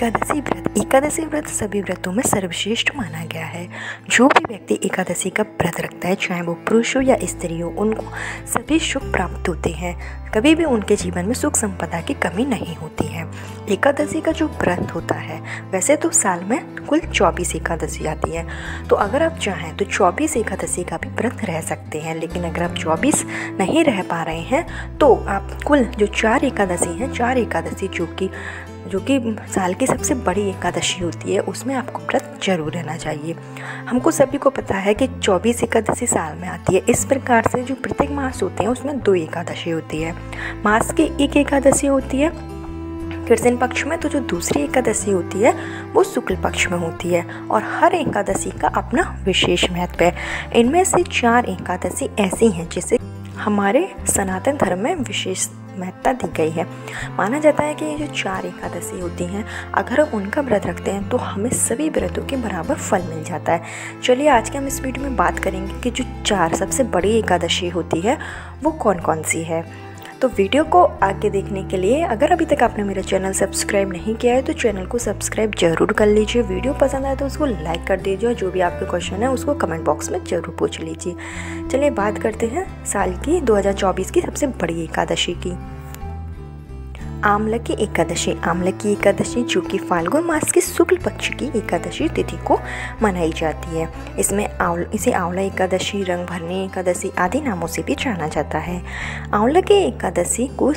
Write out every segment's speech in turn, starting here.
एकादशी व्रत सभी व्रतों में सर्वश्रेष्ठ माना गया है। जो भी व्यक्ति एकादशी का व्रत रखता है, चाहे वो पुरुष हो या स्त्री हो, उनको सभी सुख प्राप्त होते हैं। कभी भी उनके जीवन में सुख संपदा की कमी नहीं होती है। एकादशी का जो व्रत होता है, वैसे तो साल में कुल 24 एकादशी आती है, तो अगर आप चाहें तो 24 एकादशी का भी व्रत रह सकते हैं। लेकिन अगर आप 24 नहीं रह पा रहे हैं तो आप कुल जो 4 एकादशी हैं, 4 एकादशी जो कि साल की सबसे बड़ी एकादशी होती है, उसमें आपको व्रत जरूर रहना चाहिए। हमको सभी को पता है कि 24 एकादशी साल में आती है। इस प्रकार से जो प्रत्येक मास होते हैं उसमें 2 एकादशी होती है। मास की एक एकादशी होती है कृष्ण पक्ष में, तो जो दूसरी एकादशी होती है वो शुक्ल पक्ष में होती है। और हर एकादशी का अपना विशेष महत्व है। इनमें से 4 एकादशी ऐसी हैं जिसे हमारे सनातन धर्म में विशेष महत्ता दी गई है। माना जाता है कि ये जो 4 एकादशी होती हैं, अगर हम उनका व्रत रखते हैं तो हमें सभी व्रतों के बराबर फल मिल जाता है। चलिए आज के हम इस वीडियो में बात करेंगे कि जो 4 सबसे बड़ी एकादशी होती है वो कौन कौन सी है। तो वीडियो को आगे देखने के लिए अगर अभी तक आपने मेरा चैनल सब्सक्राइब नहीं किया है तो चैनल को सब्सक्राइब जरूर कर लीजिए। वीडियो पसंद आए तो उसको लाइक कर दीजिए और जो भी आपके क्वेश्चन है उसको कमेंट बॉक्स में ज़रूर पूछ लीजिए। चलिए बात करते हैं साल की 2024 की सबसे बड़ी एकादशी की। आंवला की एकादशी जो कि फाल्गुन मास की शुक्ल पक्ष की एकादशी तिथि को मनाई जाती है। इसे आंवला एकादशी, रंग भरने एकादशी आदि नामों से भी जाना जाता है। आंवला की एकादशी को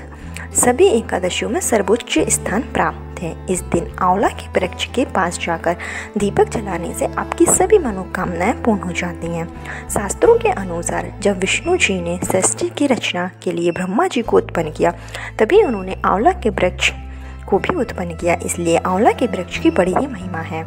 सभी एकादशियों में सर्वोच्च स्थान प्राप्त है। इस दिन आंवला के वृक्ष के पास जाकर दीपक जलाने से आपकी सभी मनोकामनाएं पूर्ण हो जाती हैं। शास्त्रों के अनुसार जब विष्णु जी ने सृष्टि की रचना के लिए ब्रह्मा जी को उत्पन्न किया, तभी उन्होंने आंवला के वृक्ष को भी उत्पन्न किया। इसलिए आंवला के वृक्ष की बड़ी ही महिमा है।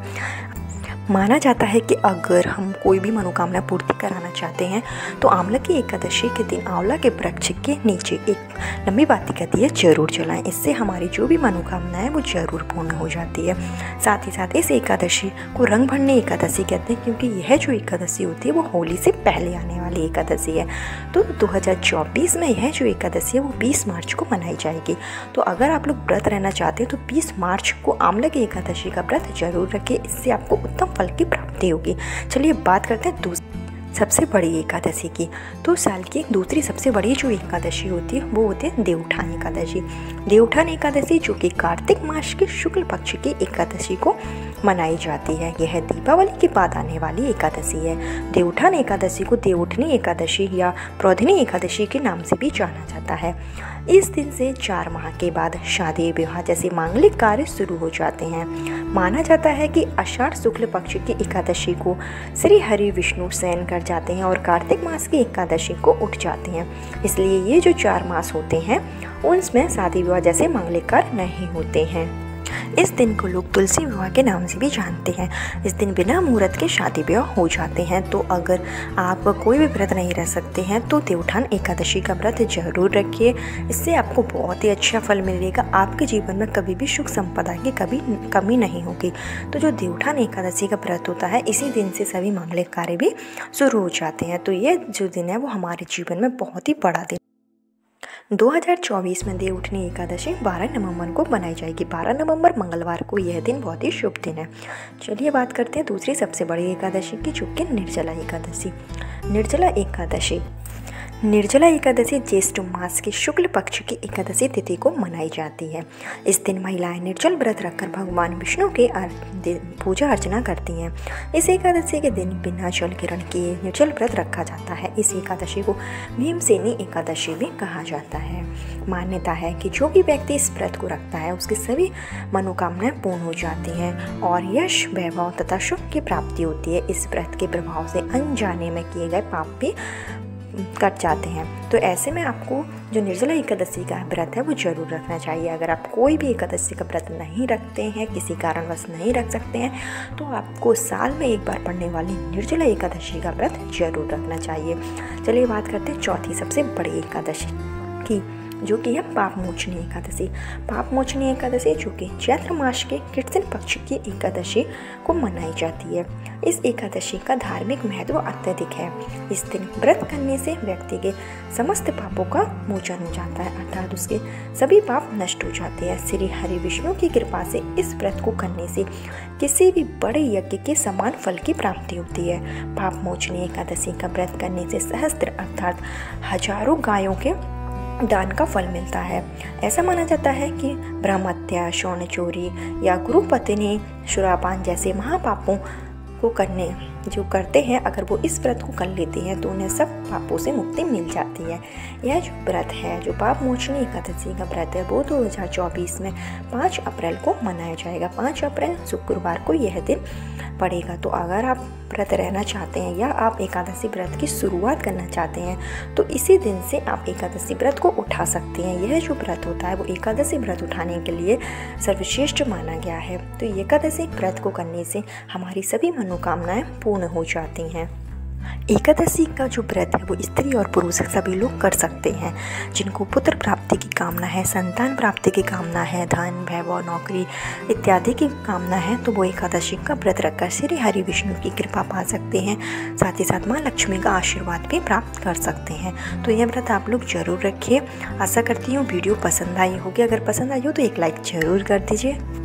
माना जाता है कि अगर हम कोई भी मनोकामना पूर्ति कराना चाहते हैं तो आंवला की एकादशी के दिन आंवला के वृक्ष के नीचे एक लंबी बाती का दिया जरूर जलाएं। इससे हमारी जो भी मनोकामना है वो जरूर पूर्ण हो जाती है। साथ ही साथ इस एकादशी को रंग भरने एकादशी कहते हैं, क्योंकि यह जो एकादशी होती है वो होली से पहले आने वाली एकादशी है। तो 2024 में यह जो एकादशी है वो 20 मार्च को मनाई जाएगी। तो अगर आप लोग व्रत रहना चाहते हैं तो 20 मार्च को आंवला की एकादशी का व्रत जरूर रखें। इससे आपको उत्तम फल की प्राप्ति होगी। चलिए बात करते हैं दूसरी सबसे बड़ी एकादशी की। तो साल की दूसरी सबसे बड़ी जो एकादशी होती है वो होती है देवउठान एकादशी। देवउठान एकादशी जो कि कार्तिक मास के शुक्ल पक्ष की एकादशी को मनाई जाती है। यह दीपावली के बाद आने वाली एकादशी है। देवउठान एकादशी को देवउठनी एकादशी या प्रोधिनी एकादशी के नाम से भी जाना जाता है। इस दिन से 4 माह के बाद शादी विवाह जैसे मांगलिक कार्य शुरू हो जाते हैं। माना जाता है कि आषाढ़ शुक्ल पक्ष की एकादशी को श्री हरि विष्णु शयन कर जाते हैं और कार्तिक मास की एकादशी को उठ जाते हैं। इसलिए ये जो 4 मास होते हैं उनमें शादी विवाह जैसे मांगलिक कार्य नहीं होते हैं। इस दिन को लोग तुलसी विवाह के नाम से भी जानते हैं। इस दिन बिना मुहूर्त के शादी विवाह हो जाते हैं। तो अगर आप कोई भी व्रत नहीं रह सकते हैं तो देवउठान एकादशी का व्रत जरूर रखिए। इससे आपको बहुत ही अच्छा फल मिलेगा। आपके जीवन में कभी भी सुख संपदा की कभी कमी नहीं होगी। तो जो देवउठान एकादशी का व्रत होता है, इसी दिन से सभी मांगलिक कार्य भी शुरू हो जाते हैं। तो ये जो दिन है वो हमारे जीवन में बहुत ही बड़ा दिन 2024 में देवउठनी एकादशी 12 नवंबर को मनाई जाएगी। 12 नवंबर मंगलवार को यह दिन बहुत ही शुभ दिन है। चलिए बात करते हैं दूसरी सबसे बड़ी एकादशी की, जो कि निर्जला एकादशी। निर्जला एकादशी ज्येष्ठ मास के शुक्ल पक्ष की एकादशी तिथि को मनाई जाती है। इस दिन महिलाएं निर्जल व्रत रखकर भगवान विष्णु के पूजा अर्चना करती हैं। इस एकादशी के दिन बिना जल ग्रहण किए निर्जल व्रत रखा जाता है। इस एकादशी को भीमसेनी एकादशी भी कहा जाता है। मान्यता है कि जो भी व्यक्ति इस व्रत को रखता है उसकी सभी मनोकामनाएं पूर्ण हो जाती हैं और यश, वैभव तथा सुख की प्राप्ति होती है। इस व्रत के प्रभाव से अनजाने में किए गए पाप भी कट जाते हैं। तो ऐसे में आपको जो निर्जला एकादशी का व्रत है वो जरूर रखना चाहिए। अगर आप कोई भी एकादशी का व्रत नहीं रखते हैं, किसी कारणवश नहीं रख सकते हैं, तो आपको साल में एक बार पड़ने वाली निर्जला एकादशी का व्रत जरूर रखना चाहिए। चलिए बात करते हैं चौथी सबसे बड़ी एकादशी की। जो कि है पापमोचनी एकादशी। पापमोचनी एकादशी जो कि चैत्र मास के कृष्ण पक्ष की एकादशी को मनाई जाती है। इस एकादशी का धार्मिक महत्व अत्यधिक है। इस दिन व्रत करने से व्यक्ति के समस्त पापों का मोचन हो जाता है, अर्थात उसके सभी पाप नष्ट हो जाते हैं। श्री हरि विष्णु की कृपा से इस व्रत को करने से किसी भी बड़े यज्ञ के समान फल की प्राप्ति होती है। पापमोचनी एकादशी का व्रत करने से सहस्त्र अर्थात हजारों गायों के दान का फल मिलता है। ऐसा माना जाता है कि ब्रह्महत्या, स्वर्ण चोरी या गुरुपत्नी, शराबपान जैसे महापापों को करते हैं, अगर वो इस व्रत को कर लेते हैं तो उन्हें सब पापों से मुक्ति मिल जाती है। यह जो व्रत है, जो पापमोचनी एकादशी का व्रत है, वो 2024 में 5 अप्रैल को मनाया जाएगा। 5 अप्रैल शुक्रवार को यह दिन पड़ेगा। तो अगर आप व्रत रहना चाहते हैं या आप एकादशी व्रत की शुरुआत करना चाहते हैं तो इसी दिन से आप एकादशी व्रत को उठा सकते हैं। यह जो व्रत होता है वो एकादशी व्रत उठाने के लिए सर्वश्रेष्ठ माना गया है। तो एकादशी व्रत को करने से हमारी सभी मनोकामनाएं पूर्ण हो जाती हैं। एकादशी का जो व्रत है वो स्त्री और पुरुष सभी लोग कर सकते हैं। जिनको पुत्र प्राप्ति की कामना है, संतान प्राप्ति की कामना है, धन, वैभव, नौकरी इत्यादि की कामना है, तो वो एकादशी का व्रत रखकर श्री हरि विष्णु की कृपा पा सकते हैं। साथ ही साथ माँ लक्ष्मी का आशीर्वाद भी प्राप्त कर सकते हैं। तो यह व्रत आप लोग जरूर रखिए। आशा करती हूँ वीडियो पसंद आई होगी। अगर पसंद आई हो तो एक लाइक जरूर कर दीजिए।